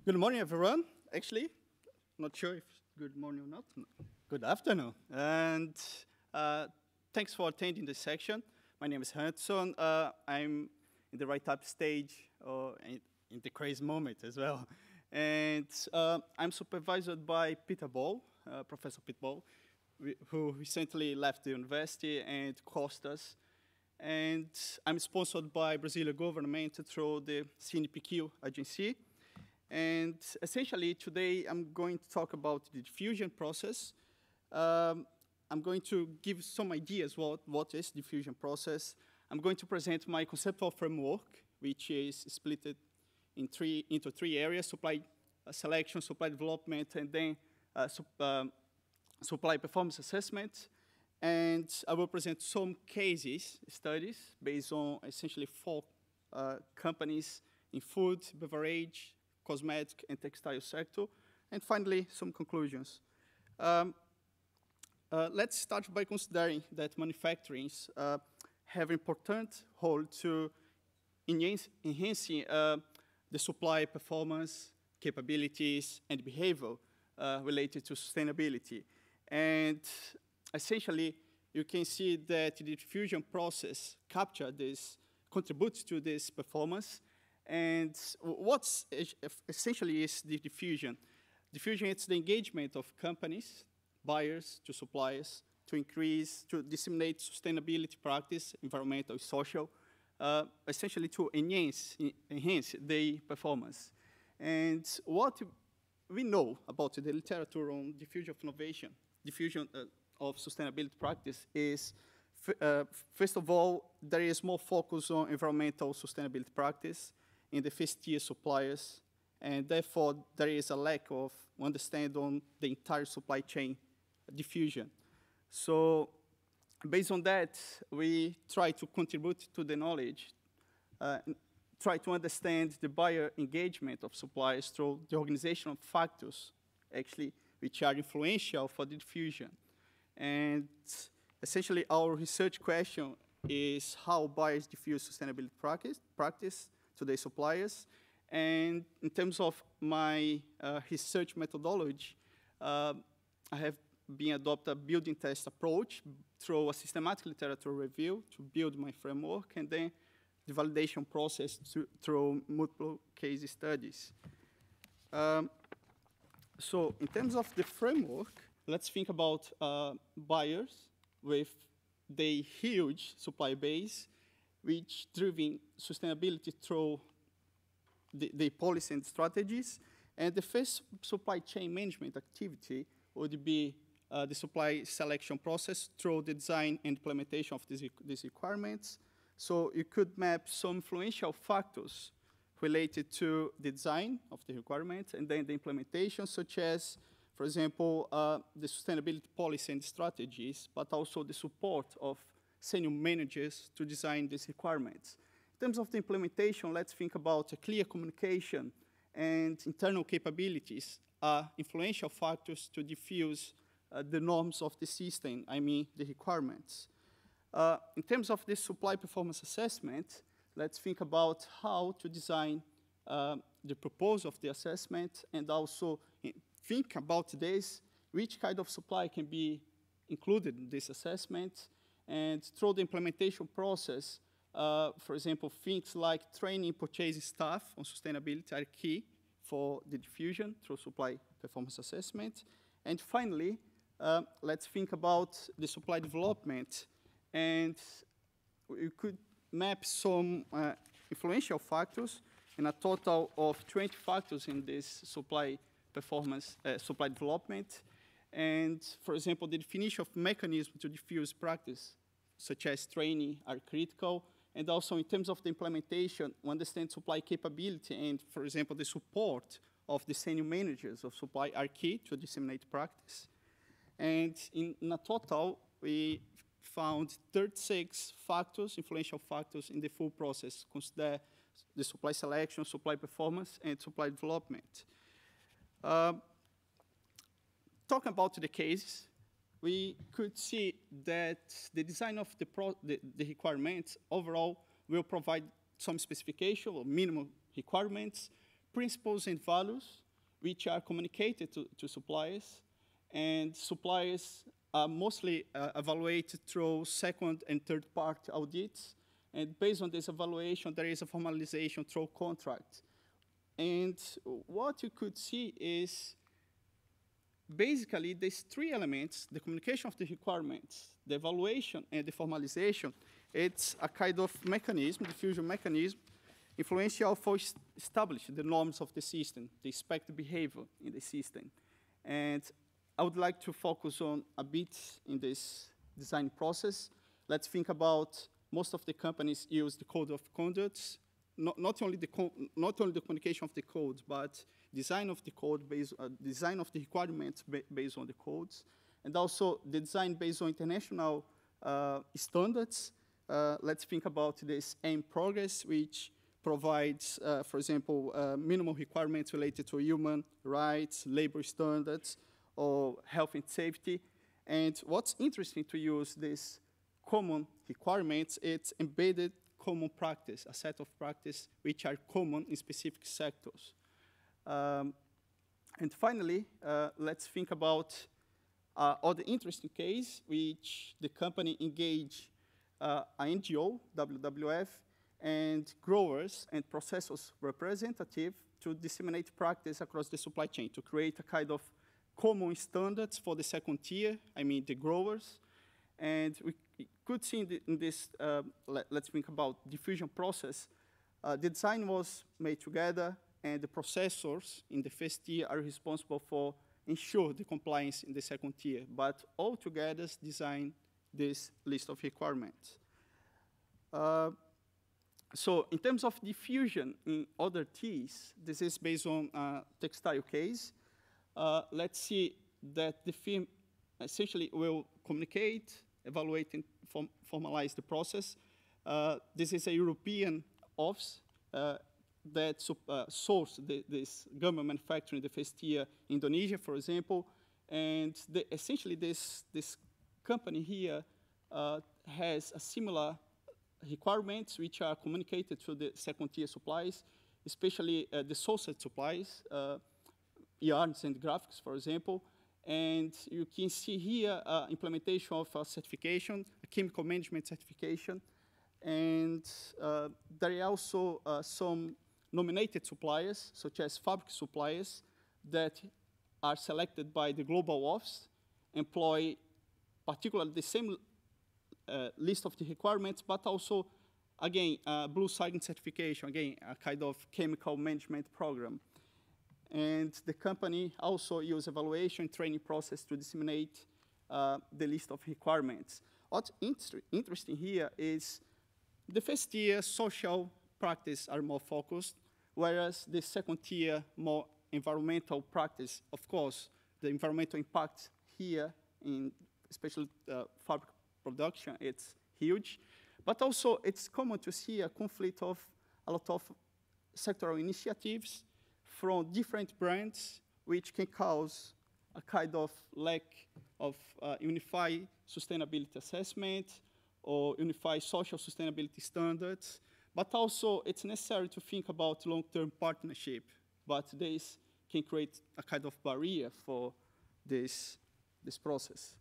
Good morning, everyone. Actually, not sure if good morning or not. No. Good afternoon. And thanks for attending this section. My name is Handson. I'm in the right up stage or in the crazy moment as well. And I'm supervised by Peter Ball, Professor Peter Ball, who recently left the university and cost us. And I'm sponsored by Brazilian government through the CNPq agency. And essentially, today, I'm going to talk about the diffusion process. I'm going to give some ideas what is diffusion process. I'm going to present my conceptual framework, which is split into three areas: supply selection, supply development, and then supply performance assessment. And I will present some studies based on essentially 4 companies in food, beverage, cosmetic, and textile sector. And finally, some conclusions. Let's start by considering that manufacturing have an important role to enhancing the supply performance, capabilities, and behavior related to sustainability. And essentially, you can see that the diffusion process contributes to this performance. And what essentially is the diffusion? Diffusion is the engagement of companies, buyers to suppliers, to disseminate sustainability practice, environmental, social, essentially to enhance their performance. And what we know about the literature on diffusion of innovation, diffusion of sustainability practice is, first of all, there is more focus on environmental sustainability practice in the first-tier suppliers, and therefore there is a lack of understanding on the entire supply chain diffusion. So based on that, we try to contribute to the knowledge, try to understand the buyer engagement of suppliers through the organizational factors, actually, which are influential for the diffusion. And essentially, our research question is how buyers diffuse sustainability practice to their suppliers. And in terms of my research methodology, I have been adopted a building test approach through a systematic literature review to build my framework, and then the validation process through multiple case studies. So in terms of the framework, let's think about buyers with the huge supply base, which driven sustainability through the policy and strategies. And the first supply chain management activity would be the supply selection process through the design and implementation of these requirements. So you could map some influential factors related to the design of the requirements and then the implementation, such as, for example, the sustainability policy and strategies, but also the support of senior managers to design these requirements. In terms of the implementation, let's think about a clear communication and internal capabilities are influential factors to diffuse the norms of the system, I mean the requirements. In terms of the supply performance assessment, let's think about how to design the proposal of the assessment and also think about this, which kind of supply can be included in this assessment. And through the implementation process, for example, things like training purchasing staff on sustainability are key for the diffusion through supply performance assessment. And finally, let's think about the supply development. And we could map some influential factors and a total of 20 factors in this supply performance, supply development. And, for example, the definition of mechanisms to diffuse practice, such as training, are critical. And also, in terms of the implementation, we understand supply capability and, for example, the support of the senior managers of supply are key to disseminate practice. And in a total, we found 36 factors, influential factors in the full process, consider the supply selection, supply performance, and supply development. Talking about the cases, we could see that the design of the requirements overall will provide some specification or minimum requirements, principles and values which are communicated to suppliers, and suppliers are mostly evaluated through second and third party audits, and based on this evaluation, there is a formalization through contract. And what you could see is basically these three elements, the communication of the requirements, the evaluation, and the formalization. It's a kind of mechanism, diffusion mechanism, influential for establish the norms of the system, the expected behavior in the system. And I would like to focus on a bit in this design process. Let's think about most of the companies use the code of conduct, not only the communication of the codes, but design of the code design of the requirements based on the codes, and also the design based on international standards. Let's think about this AIM progress, which provides, for example, minimum requirements related to human rights, labor standards, or health and safety. And what's interesting to use these common requirements, it's embedded common practice, a set of practice which are common in specific sectors. And finally, let's think about other interesting case, which the company engaged an NGO, WWF, and growers and processors representative to disseminate practice across the supply chain, to create a kind of common standards for the second tier, I mean the growers. And we could see in this, let's think about diffusion process, the design was made together, and the processors in the first tier are responsible for ensure the compliance in the second tier, but all together design this list of requirements. So in terms of diffusion in other tiers, this is based on a textile case. Let's see that the firm essentially will communicate, evaluate, and formalize the process. This is a European office that sourced this garment manufacturing in the first tier, Indonesia, for example. And essentially this company here has a similar requirements which are communicated to the second tier supplies, especially the sourced supplies, yarns and graphics, for example. And you can see here implementation of a certification, a chemical management certification. And there are also some nominated suppliers, such as fabric suppliers, that are selected by the global office, employ particularly the same list of the requirements, but also, again, blue sign certification, again, a kind of chemical management program. And the company also uses evaluation training process to disseminate the list of requirements. What's interesting here is the first tier social practice are more focused, whereas the second tier more environmental practice. Of course, the environmental impact here, in especially fabric production, it's huge. But also, it's common to see a conflict of a lot of sectoral initiatives from different brands, which can cause a kind of lack of unified sustainability assessment or unified social sustainability standards. But also, it's necessary to think about long-term partnership. But this can create a kind of barrier for this process.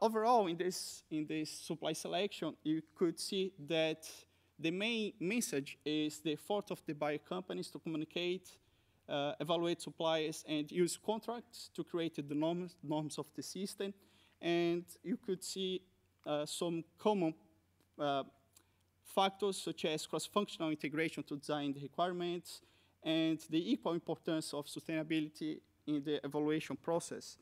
Overall, in this supply selection, you could see that the main message is the effort of the buyer companies to communicate, evaluate suppliers, and use contracts to create the norms of the system. And you could see some common factors, such as cross-functional integration to design the requirements, and the equal importance of sustainability in the evaluation process.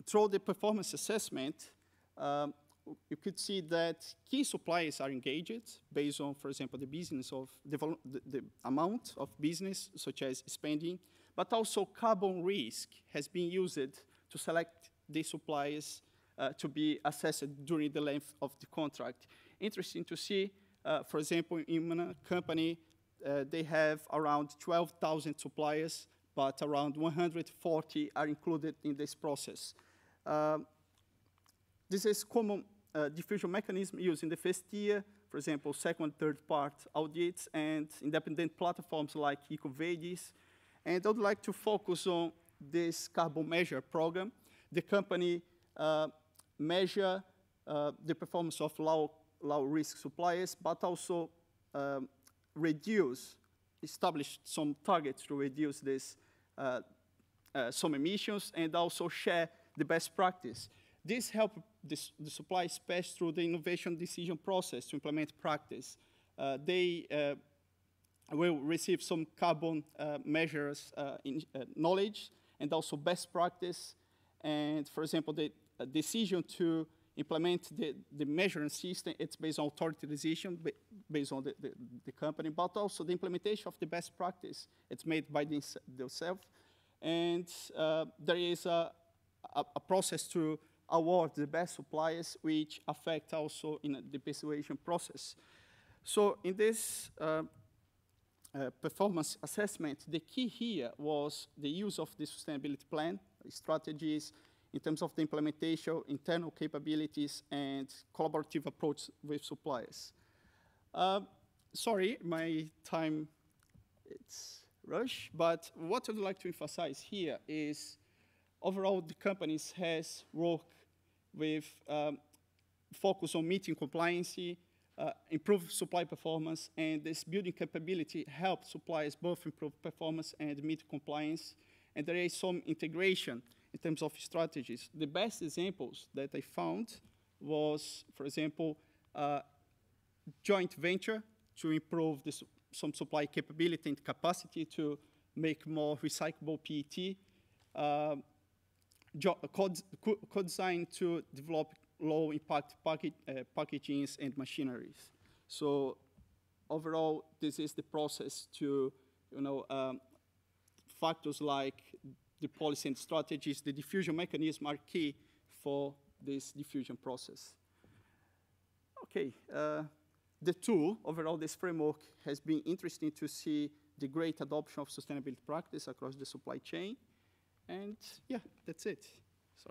Through the performance assessment, you could see that key suppliers are engaged based on, for example, the business of the amount of business, such as spending, but also carbon risk has been used to select the suppliers to be assessed during the length of the contract. Interesting to see, for example, in a company, they have around 12,000 suppliers, but around 140 are included in this process. This is common diffusion mechanism used in the first tier. for example, second, third-part audits and independent platforms like EcoVadis. And I would like to focus on this carbon measure program. The company measure the performance of low-risk suppliers, but also establish some targets to reduce this, some emissions, and also share the best practice. This helps the suppliers pass through the innovation decision process to implement practice. They will receive some carbon measures knowledge and also best practice. And for example, the decision to implement the measuring system, it's based on authority decision, based on the company, but also the implementation of the best practice, it's made by themselves. And there is a process to award the best suppliers, which affect also in the persuasion process. So in this performance assessment, the key here was the use of the sustainability plan, strategies, in terms of the implementation, internal capabilities, and collaborative approach with suppliers. Sorry, my time, it's rush, but what I'd like to emphasize here is overall the companies has worked with focus on meeting compliance, improve supply performance, and this building capability helps suppliers both improve performance and meet compliance. And there is some integration in terms of strategies. The best examples that I found was, for example, joint venture to improve some supply capability and capacity to make more recyclable PET, co-design to develop low-impact packagings and machineries. So overall, this is the process to, factors like the policy and strategies, the diffusion mechanism are key for this diffusion process. Okay, the tool, overall, this framework has been interesting to see the great adoption of sustainability practice across the supply chain. And yeah, that's it. So.